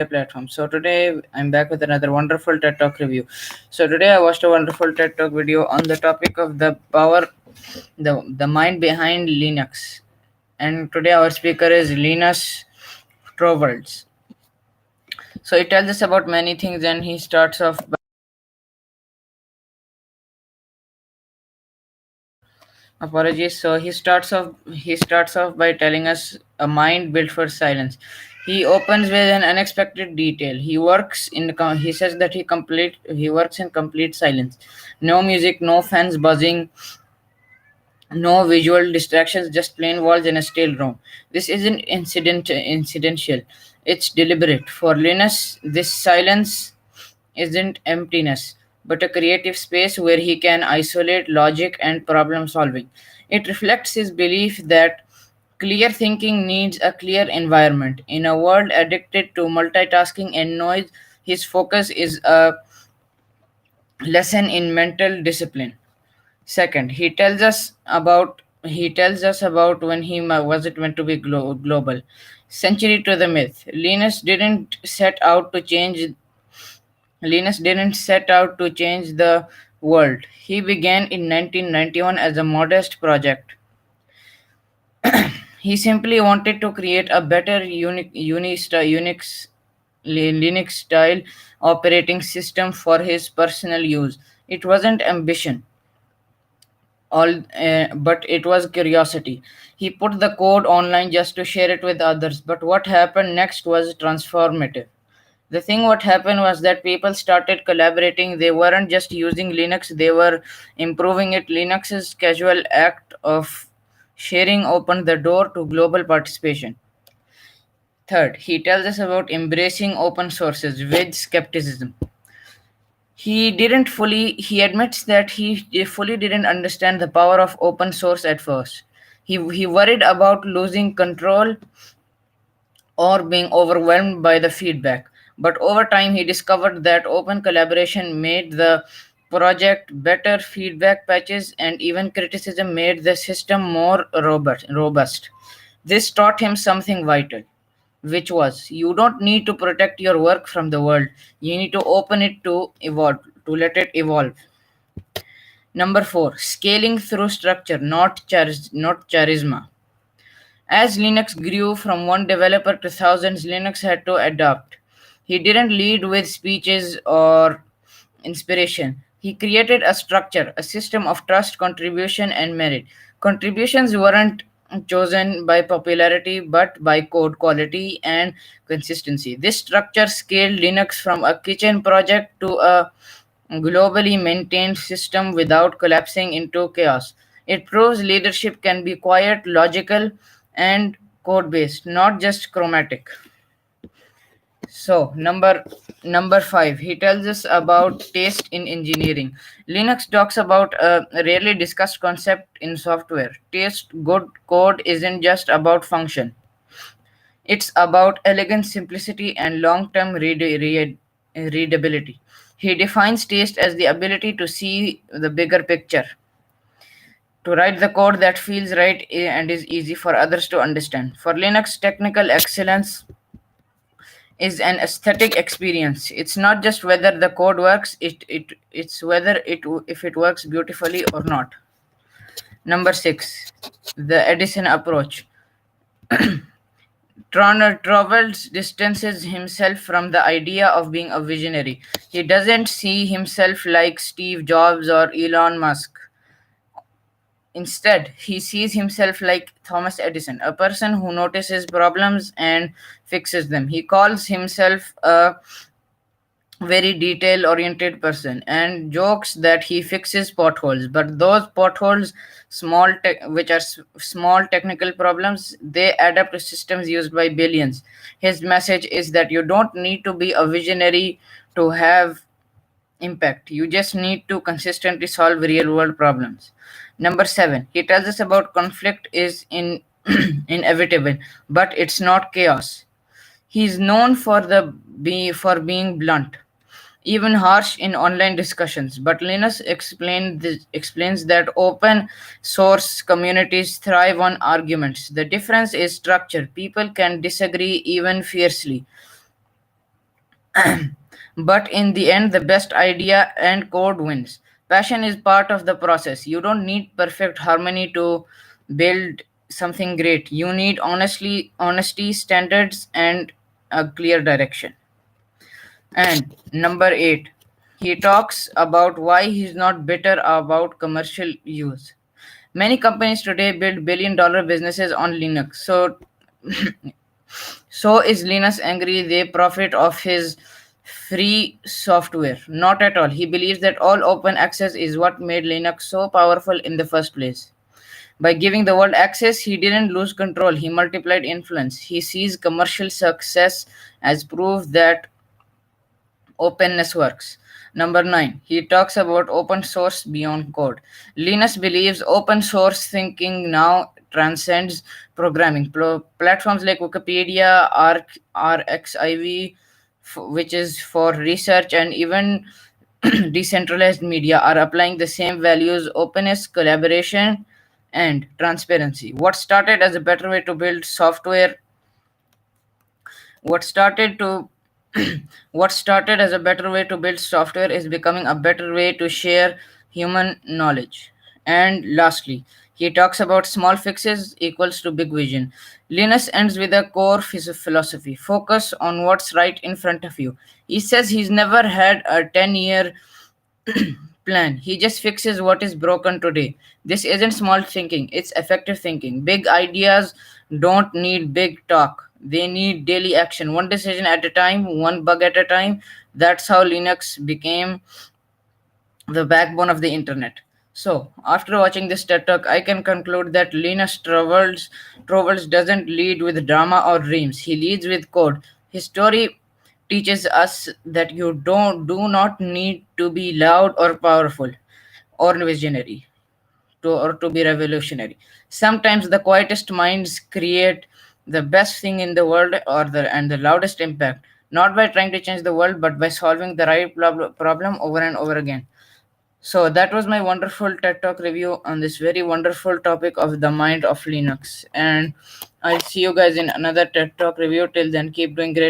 platform. So today I'm back with another wonderful TED Talk review. So today I watched a wonderful TED Talk video on the topic of the mind behind Linux. And today our speaker is Linus Torvalds. So he tells us about many things, and he starts off by apologies. So he starts off by telling us a mind built for silence. He opens with an unexpected detail. He says that he works in complete silence. No music, no fans buzzing, no visual distractions, just plain walls in a still room. This isn't incidental. It's deliberate. For Linus, this silence isn't emptiness, but a creative space where he can isolate logic and problem solving. It reflects his belief that clear thinking needs a clear environment. In a world addicted to multitasking and noise, his focus is a lesson in mental discipline. Second, he tells us about when was it meant to be global. Century to the myth. Linus didn't set out to change the world. He began in 1991 as a modest project. He simply wanted to create a better Linux style operating system for his personal use. It wasn't ambition, but it was curiosity. He put the code online just to share it with others, but what happened next was transformative. What happened was that people started collaborating. They weren't just using Linux, they were improving it. Linux's casual act of sharing opened the door to global participation. Third, he tells us about embracing open sources with skepticism. He admits that he fully didn't understand the power of open source at first. He worried about losing control or being overwhelmed by the feedback. But over time, he discovered that open collaboration made the project better, feedback patches, and even criticism made the system more robust. This taught him something vital, which was you don't need to protect your work from the world. You need to open it to evolve, to let it evolve. Number four, scaling through structure, not charisma. As Linux grew from one developer to thousands, Linux had to adapt. He didn't lead with speeches or inspiration. He created a structure, a system of trust, contribution, and merit. Contributions weren't chosen by popularity but by code quality and consistency. This structure scaled Linux from a kitchen project to a globally maintained system without collapsing into chaos. It proves leadership can be quiet, logical, and code based, not just chromatic. So number five, he tells us about taste in engineering. Linux talks about a rarely discussed concept in software. Taste. Good code isn't just about function. It's about elegance, simplicity, and long-term readability. He defines taste as the ability to see the bigger picture, to write the code that feels right and is easy for others to understand. For Linux, technical excellence is an aesthetic experience. It's not just whether the code works, it's whether if it works beautifully or not. Number 6, the Edison approach. Torvalds distances himself from the idea of being a visionary. He doesn't see himself like Steve Jobs or Elon Musk. Instead, he sees himself like Thomas Edison, a person who notices problems and fixes them. He calls himself a very detail oriented person and jokes that he fixes potholes, but those potholes, which are small technical problems, they add up to systems used by billions. His message is that you don't need to be a visionary to have impact. You just need to consistently solve real world problems. Number 7, he tells us about conflict is inevitable, but it's not chaos. He's known for being blunt, even harsh in online discussions. But Linus explains that open source communities thrive on arguments. The difference is structure. People can disagree even fiercely. But in the end, the best idea and code wins. Passion is part of the process. You don't need perfect harmony to build something great. You need honesty, standards, and a clear direction. And number 8, he talks about why he's not bitter about commercial use. Many companies today build billion-dollar businesses on Linux. So is Linus angry they profit off his free software? Not at all. He believes that all open access is what made Linux so powerful in the first place. By giving the world access, he didn't lose control, he multiplied influence. He sees commercial success as proof that openness works. Number 9, he talks about open source beyond code. Linus believes open source thinking now transcends programming. Platforms like Wikipedia, RxIV, which is for research, and even decentralized media are applying the same values: openness, collaboration, and transparency. What started to what started as a better way to build software is becoming a better way to share human knowledge. And lastly, he talks about small fixes equals to big vision. Linus ends with a core philosophy: focus on what's right in front of you. He says he's never had a 10-year plan. He just fixes what is broken today. This isn't small thinking, it's effective thinking. Big ideas don't need big talk. They need daily action, one decision at a time, one bug at a time. That's how Linux became the backbone of the internet. So, after watching this TED Talk, I can conclude that Torvalds doesn't lead with drama or dreams. He leads with code. His story teaches us that you do not need to be loud or powerful or visionary to be revolutionary. Sometimes the quietest minds create the best thing in the world and the loudest impact, not by trying to change the world, but by solving the right problem over and over again. So that was my wonderful TED Talk review on this very wonderful topic of the mind of Linux. And I'll see you guys in another TED Talk review. Till then, keep doing great